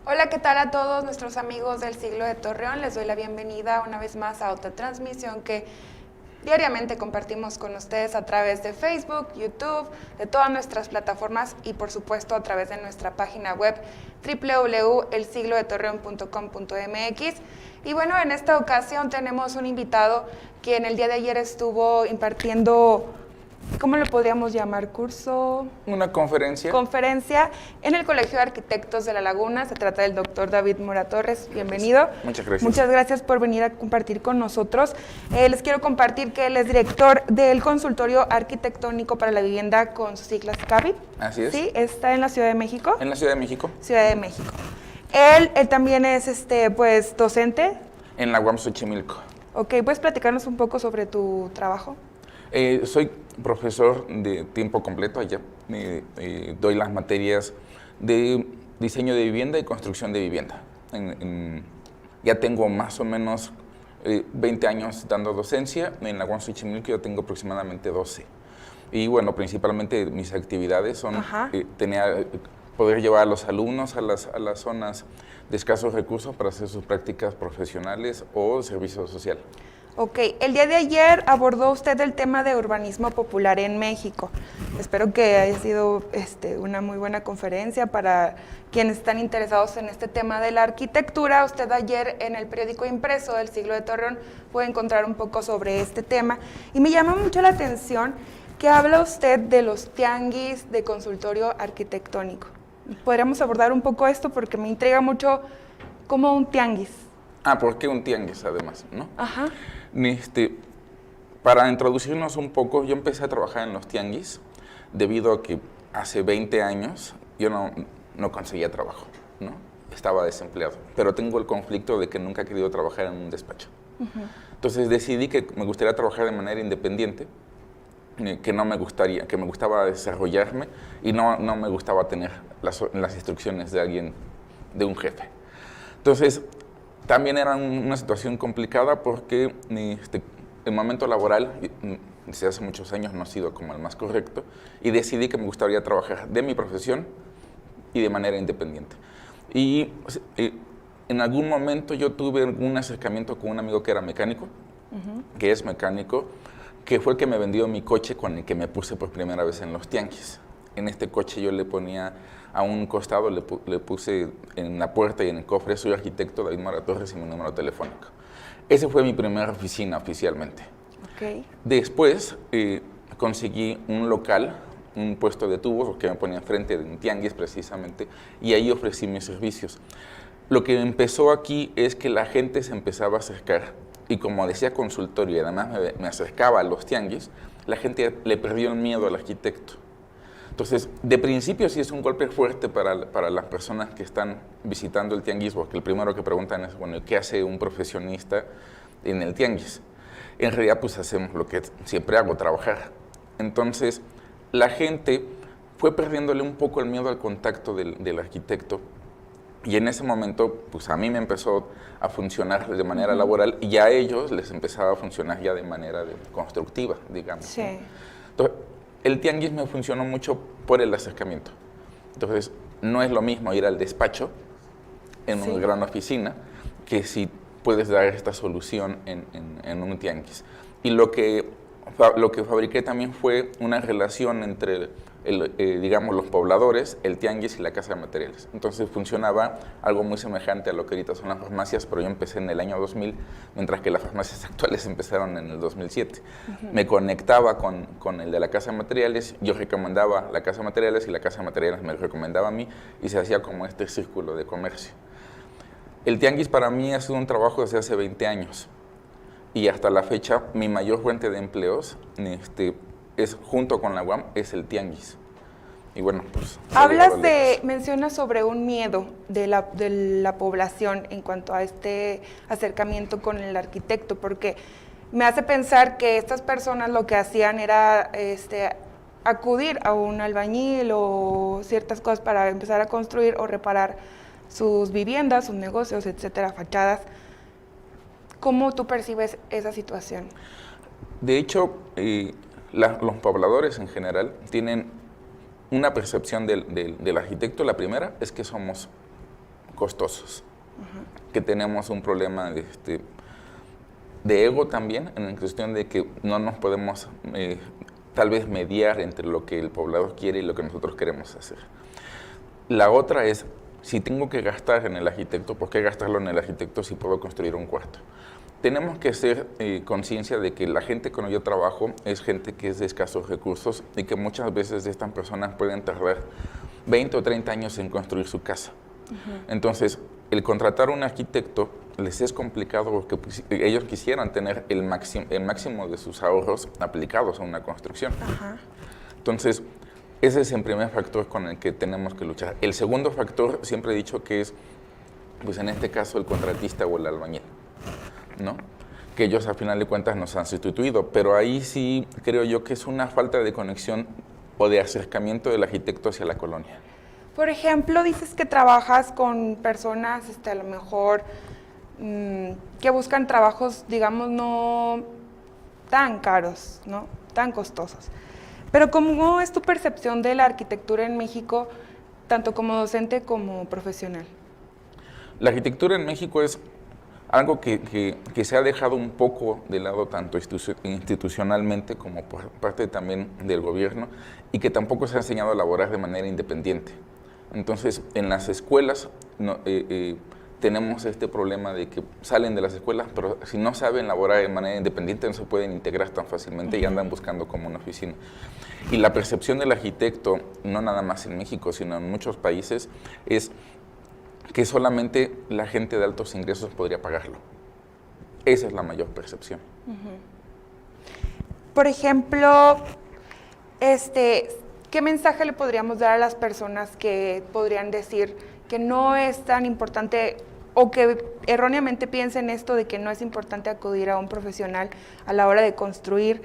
Hola, ¿qué tal a todos nuestros amigos del siglo de Torreón? Les doy la bienvenida una vez más a otra transmisión que diariamente compartimos con ustedes a través de Facebook, YouTube, de todas nuestras plataformas y por supuesto a través de nuestra página web www.elsiglodetorreon.com.mx. Y bueno, en esta ocasión tenemos un invitado quien el día de ayer estuvo impartiendo, ¿cómo le podríamos llamar? ¿Curso? Una conferencia. Conferencia en el Colegio de Arquitectos de La Laguna. Se trata del doctor David Mora Torres. Bienvenido. Muchas gracias. Muchas gracias por venir a compartir con nosotros. Les quiero compartir que él es director del Consultorio Arquitectónico para la Vivienda con sus siglas CAVID. Así es. Sí, está en la Ciudad de México. En la Ciudad de México. Ciudad de México. Él también es pues docente. En la UAM Xochimilco. Ok, ¿puedes platicarnos un poco sobre tu trabajo? Soy profesor de tiempo completo allá. Doy las materias de diseño de vivienda y construcción de vivienda. Ya tengo más o menos 20 años dando docencia. En la UAM Xochimilco yo tengo aproximadamente 12. Y bueno, principalmente mis actividades son poder llevar a los alumnos a las zonas de escasos recursos para hacer sus prácticas profesionales o servicio social. Ok, el día de ayer abordó usted el tema de urbanismo popular en México. Espero que haya sido una muy buena conferencia para quienes están interesados en este tema de la arquitectura. Usted ayer en el periódico impreso del Siglo de Torreón puede encontrar un poco sobre este tema. Y me llama mucho la atención que habla usted de los tianguis de consultorio arquitectónico. ¿Podríamos abordar un poco esto? Porque me intriga mucho cómo un tianguis. ¿Por qué un tianguis además, no? Ajá. Para introducirnos un poco, yo empecé a trabajar en los tianguis debido a que hace 20 años yo no conseguía trabajo, ¿no? Estaba desempleado, pero tengo el conflicto de que nunca he querido trabajar en un despacho. Entonces decidí que me gustaría trabajar de manera independiente, que me gustaba desarrollarme y no me gustaba tener las instrucciones de alguien, de un jefe. Entonces, también era una situación complicada porque el momento laboral desde hace muchos años no ha sido como el más correcto y decidí que me gustaría trabajar de mi profesión y de manera independiente. Y en algún momento yo tuve un acercamiento con un amigo que era mecánico, que es mecánico, que fue el que me vendió mi coche con el que me puse por primera vez en los tianguis. En este coche yo le ponía a un costado, le puse en la puerta y en el cofre: soy arquitecto David Mora Torres y mi número telefónico. Esa fue mi primera oficina oficialmente. Okay. Después conseguí un local, un puesto de tubos que me ponía enfrente de un tianguis precisamente, y ahí ofrecí mis servicios. Lo que empezó aquí es que la gente se empezaba a acercar, y como decía consultorio y además me acercaba a los tianguis, la gente le perdió el miedo al arquitecto. Entonces, de principio sí es un golpe fuerte para las personas que están visitando el tianguis, porque el primero que preguntan es, bueno, ¿qué hace un profesionista en el tianguis? En realidad, pues hacemos lo que siempre hago, trabajar. Entonces, la gente fue perdiéndole un poco el miedo al contacto del arquitecto, y en ese momento, pues a mí me empezó a funcionar de manera laboral y a ellos les empezaba a funcionar ya de manera constructiva, digamos. Sí. ¿No? Entonces, el tianguis me funcionó mucho por el acercamiento. Entonces, no es lo mismo ir al despacho en una gran oficina que si puedes dar esta solución en un tianguis. Y lo que fabriqué también fue una relación entre digamos, los pobladores, el tianguis y la casa de materiales. Entonces funcionaba algo muy semejante a lo que ahorita son las farmacias, pero yo empecé en el año 2000, mientras que las farmacias actuales empezaron en el 2007. Me conectaba con el de la casa de materiales, yo recomendaba la casa de materiales y la casa de materiales me recomendaba a mí, y se hacía como este círculo de comercio. El tianguis para mí ha sido un trabajo desde hace 20 años, y hasta la fecha mi mayor fuente de empleos junto con la UAM, es el tianguis. Y bueno, pues... Mencionas sobre un miedo de la población en cuanto a este acercamiento con el arquitecto, porque me hace pensar que estas personas lo que hacían era acudir a un albañil o ciertas cosas para empezar a construir o reparar sus viviendas, sus negocios, etcétera, fachadas. ¿Cómo tú percibes esa situación? De hecho, los pobladores en general tienen una percepción del arquitecto. La primera es que somos costosos, que tenemos un problema de ego también, en cuestión de que no nos podemos tal vez mediar entre lo que el poblador quiere y lo que nosotros queremos hacer. La otra es, si tengo que gastar en el arquitecto, ¿por qué gastarlo en el arquitecto si puedo construir un cuarto? Tenemos que hacer conciencia de que la gente con la que yo trabajo es gente que es de escasos recursos y que muchas veces estas personas pueden tardar 20 o 30 años en construir su casa. Entonces, el contratar a un arquitecto les es complicado porque ellos quisieran tener el máximo de sus ahorros aplicados a una construcción. Entonces, ese es el primer factor con el que tenemos que luchar. El segundo factor, siempre he dicho que es, pues en este caso, el contratista o el albañil, ¿no? Que ellos, a final de cuentas, nos han sustituido. Pero ahí sí creo yo que es una falta de conexión o de acercamiento del arquitecto hacia la colonia. Por ejemplo, dices que trabajas con personas, a lo mejor, que buscan trabajos, digamos, no tan caros, ¿no? Tan costosos. Pero ¿cómo es tu percepción de la arquitectura en México, tanto como docente como profesional? La arquitectura en México es algo que se ha dejado un poco de lado tanto institucionalmente como por parte también del gobierno, y que tampoco se ha enseñado a elaborar de manera independiente. Entonces, en las escuelas tenemos este problema de que salen de las escuelas, pero si no saben elaborar de manera independiente no se pueden integrar tan fácilmente y andan buscando como una oficina. Y la percepción del arquitecto, no nada más en México, sino en muchos países, es que solamente la gente de altos ingresos podría pagarlo. Esa es la mayor percepción. Por ejemplo, ¿qué mensaje le podríamos dar a las personas que podrían decir que no es tan importante o que erróneamente piensen esto de que no es importante acudir a un profesional a la hora de construir,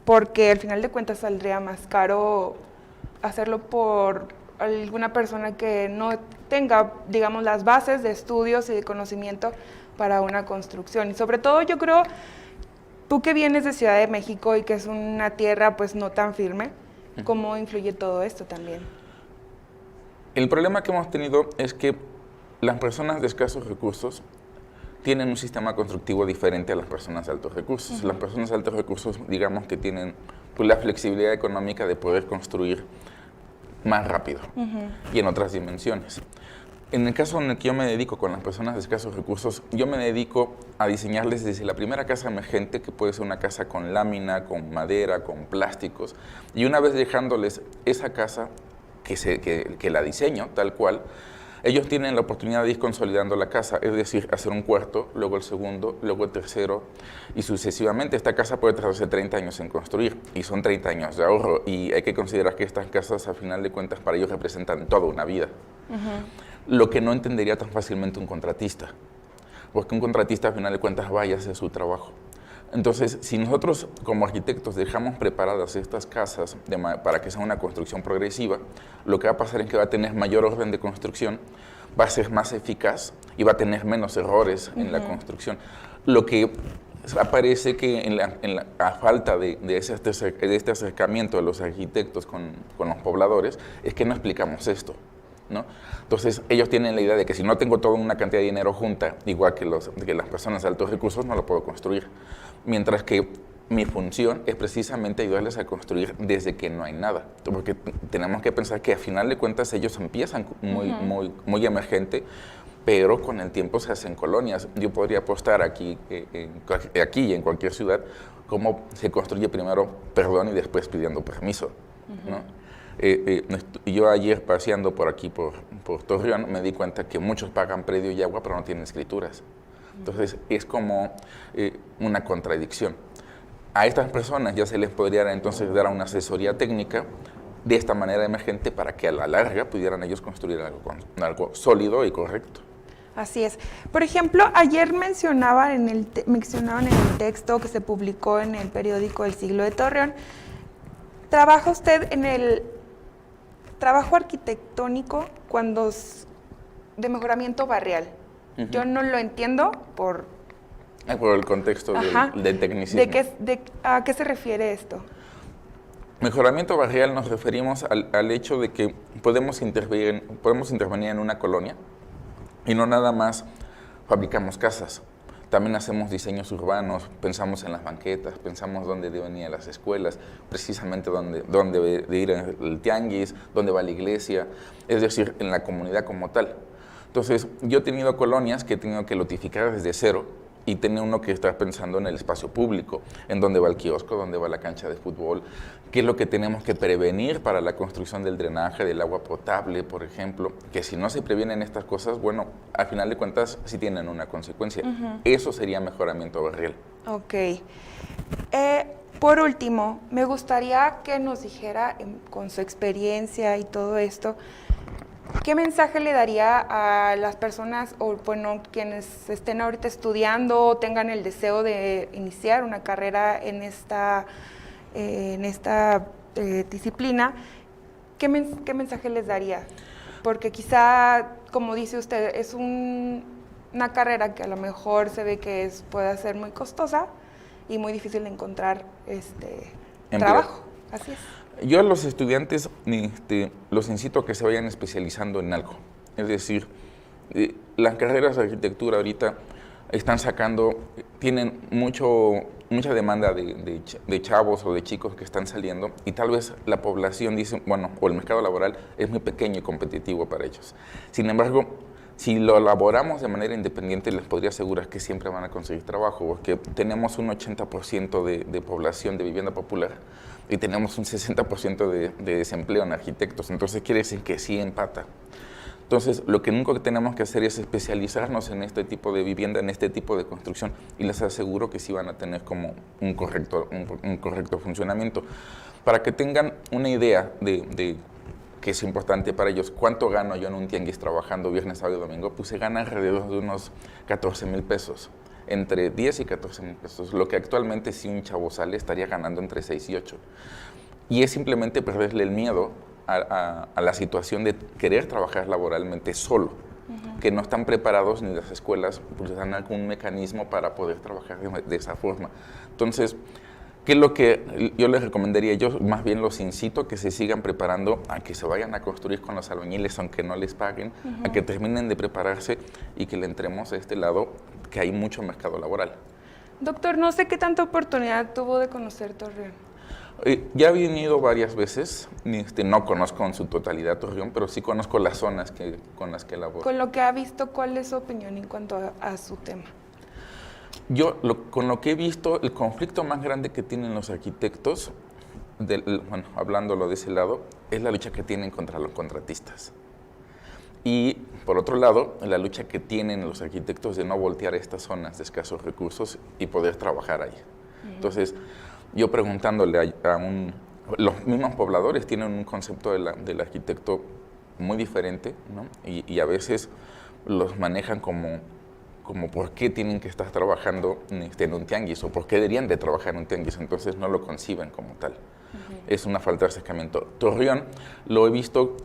porque al final de cuentas saldría más caro hacerlo por alguna persona que no tenga, digamos, las bases de estudios y de conocimiento para una construcción? Y sobre todo yo creo, tú que vienes de Ciudad de México y que es una tierra pues no tan firme, ¿cómo influye todo esto también? El problema que hemos tenido es que las personas de escasos recursos tienen un sistema constructivo diferente a las personas de altos recursos. Las personas de altos recursos, digamos que tienen pues, la flexibilidad económica de poder construir más rápido y en otras dimensiones. En el caso en el que yo me dedico con las personas de escasos recursos, yo me dedico a diseñarles desde la primera casa emergente, que puede ser una casa con lámina, con madera, con plásticos, y una vez dejándoles esa casa, que la diseño tal cual, ellos tienen la oportunidad de ir consolidando la casa, es decir, hacer un cuarto, luego el segundo, luego el tercero, y sucesivamente. Esta casa puede tardarse 30 años en construir, y son 30 años de ahorro, y hay que considerar que estas casas, a final de cuentas, para ellos representan toda una vida. Lo que no entendería tan fácilmente un contratista, porque un contratista, a final de cuentas, vaya a hacer su trabajo. Entonces, si nosotros como arquitectos dejamos preparadas estas casas para que sea una construcción progresiva, lo que va a pasar es que va a tener mayor orden de construcción, va a ser más eficaz y va a tener menos errores en la construcción. Lo que aparece que a falta de este acercamiento de los arquitectos con los pobladores es que no explicamos esto, ¿no? Entonces, ellos tienen la idea de que si no tengo toda una cantidad de dinero junta, igual que las personas de altos recursos, no lo puedo construir. Mientras que mi función es precisamente ayudarles a construir desde que no hay nada. Porque tenemos que pensar que a final de cuentas ellos empiezan muy emergente, pero con el tiempo se hacen colonias. Yo podría apostar aquí y en cualquier ciudad cómo se construye primero perdón y después pidiendo permiso, ¿no? Yo ayer paseando por aquí, por Torreón, me di cuenta que muchos pagan predio y agua pero no tienen escrituras. Entonces es como una contradicción. A estas personas ya se les podría entonces dar una asesoría técnica de esta manera emergente para que a la larga pudieran ellos construir algo sólido y correcto. Así es. Por ejemplo, ayer mencionaban en el texto que se publicó en el periódico El Siglo de Torreón, ¿trabaja usted en el trabajo arquitectónico de mejoramiento barrial? Yo no lo entiendo por el contexto del tecnicismo. ¿A qué se refiere esto? Mejoramiento barrial nos referimos al hecho de que podemos intervenir en una colonia Y no nada más fabricamos casas, también hacemos diseños urbanos, pensamos en las banquetas, pensamos dónde deben ir las escuelas, precisamente dónde debe ir el tianguis, dónde va la iglesia, es decir, en la comunidad como tal. Entonces, yo he tenido colonias que he tenido que lotificar desde cero y tener uno que estar pensando en el espacio público, en dónde va el kiosco, dónde va la cancha de fútbol, qué es lo que tenemos que prevenir para la construcción del drenaje, del agua potable, por ejemplo, que si no se previenen estas cosas, bueno, al final de cuentas sí tienen una consecuencia. Eso sería mejoramiento barrial. Ok. Por último, me gustaría que nos dijera, con su experiencia y todo esto, ¿qué mensaje le daría a las personas o, bueno, quienes estén ahorita estudiando o tengan el deseo de iniciar una carrera en esta disciplina? ¿Qué mensaje les daría? Porque quizá, como dice usted, es una carrera que a lo mejor se ve que puede ser muy costosa y muy difícil de encontrar trabajo. Así es. Yo a los estudiantes los incito a que se vayan especializando en algo. Es decir, las carreras de arquitectura ahorita están tienen mucha demanda de chavos o de chicos que están saliendo y tal vez la población dice, bueno, o el mercado laboral es muy pequeño y competitivo para ellos. Sin embargo, si lo elaboramos de manera independiente, les podría asegurar que siempre van a conseguir trabajo, porque tenemos un 80% de población de vivienda popular y tenemos un 60% de desempleo en arquitectos, entonces quiere decir que sí empata. Entonces, lo que nunca tenemos que hacer es especializarnos en este tipo de vivienda, en este tipo de construcción, y les aseguro que sí van a tener como un correcto funcionamiento. Para que tengan una idea de que es importante para ellos, ¿cuánto gano yo en un tianguis trabajando viernes, sábado y domingo? Pues se gana alrededor de unos 14,000 pesos, entre 10 y 14,000 pesos, lo que actualmente si un chavo sale estaría ganando entre 6 y 8. Y es simplemente perderle el miedo a la situación de querer trabajar laboralmente solo, que no están preparados ni las escuelas pues dan algún mecanismo para poder trabajar de esa forma. Entonces, ¿qué es lo que yo les recomendaría? Yo más bien los incito a que se sigan preparando, a que se vayan a construir con los albañiles, aunque no les paguen, a que terminen de prepararse y que le entremos a este lado, que hay mucho mercado laboral. Doctor, no sé qué tanta oportunidad tuvo de conocer Torreón. Ya he venido varias veces, no conozco en su totalidad Torreón, pero sí conozco las zonas con las que laboro. Con lo que ha visto, ¿cuál es su opinión en cuanto a su tema? Yo, con lo que he visto, el conflicto más grande que tienen los arquitectos, bueno, hablándolo de ese lado, es la lucha que tienen contra los contratistas. Y, por otro lado, la lucha que tienen los arquitectos de no voltear estas zonas de escasos recursos y poder trabajar ahí. Entonces, yo preguntándole los mismos pobladores tienen un concepto del arquitecto muy diferente, ¿no? Y a veces los manejan como por qué tienen que estar trabajando en un tianguis o por qué deberían de trabajar en un tianguis, entonces no lo conciben como tal. Es una falta de acercamiento. Torreón lo he visto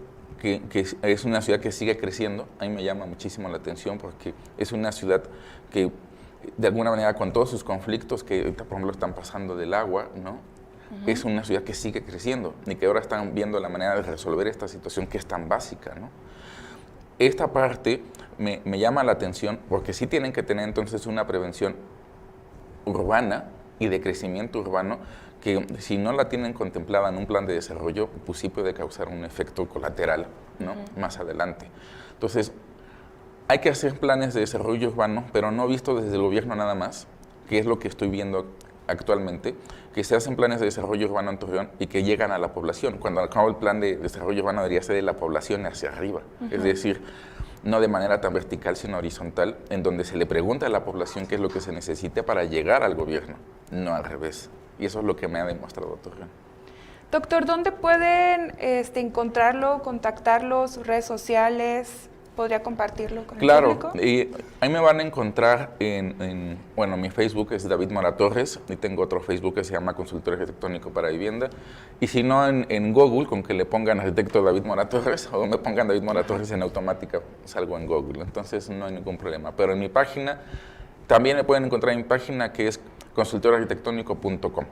que es una ciudad que sigue creciendo, a mí me llama muchísimo la atención porque es una ciudad que de alguna manera con todos sus conflictos que por ejemplo están pasando del agua, ¿no? Es una ciudad que sigue creciendo y que ahora están viendo la manera de resolver esta situación que es tan básica, ¿no? Esta parte me llama la atención porque sí tienen que tener entonces una prevención urbana y de crecimiento urbano que si no la tienen contemplada en un plan de desarrollo, pues sí puede causar un efecto colateral, ¿no? Más adelante. Entonces, hay que hacer planes de desarrollo urbano, pero no visto desde el gobierno nada más, que es lo que estoy viendo actualmente, que se hacen planes de desarrollo urbano en Torreón y que llegan a la población, cuando al cabo el plan de desarrollo urbano debería ser de la población hacia arriba, es decir, no de manera tan vertical, sino horizontal, en donde se le pregunta a la población qué es lo que se necesita para llegar al gobierno, no al revés. Y eso es lo que me ha demostrado Torreón. Doctor, ¿dónde pueden encontrarlo, contactarlo, sus redes sociales? ¿Podría compartirlo con el público? Claro, ahí me van a encontrar bueno, mi Facebook es David Mora Torres y tengo otro Facebook que se llama Consultor Arquitectónico para Vivienda. Y si no, en Google, con que le pongan arquitecto David Mora Torres o me pongan David Mora Torres en automática, salgo en Google. Entonces no hay ningún problema. Pero en mi página, también me pueden encontrar en mi página que es consultorarquitectónico.com.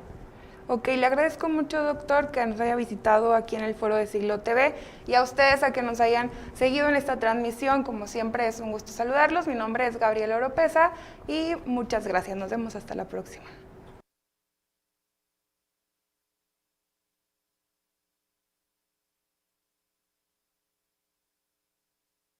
Ok, le agradezco mucho, doctor, que nos haya visitado aquí en el Foro de Siglo TV y a ustedes a que nos hayan seguido en esta transmisión. Como siempre, es un gusto saludarlos. Mi nombre es Gabriela Oropesa y muchas gracias. Nos vemos hasta la próxima.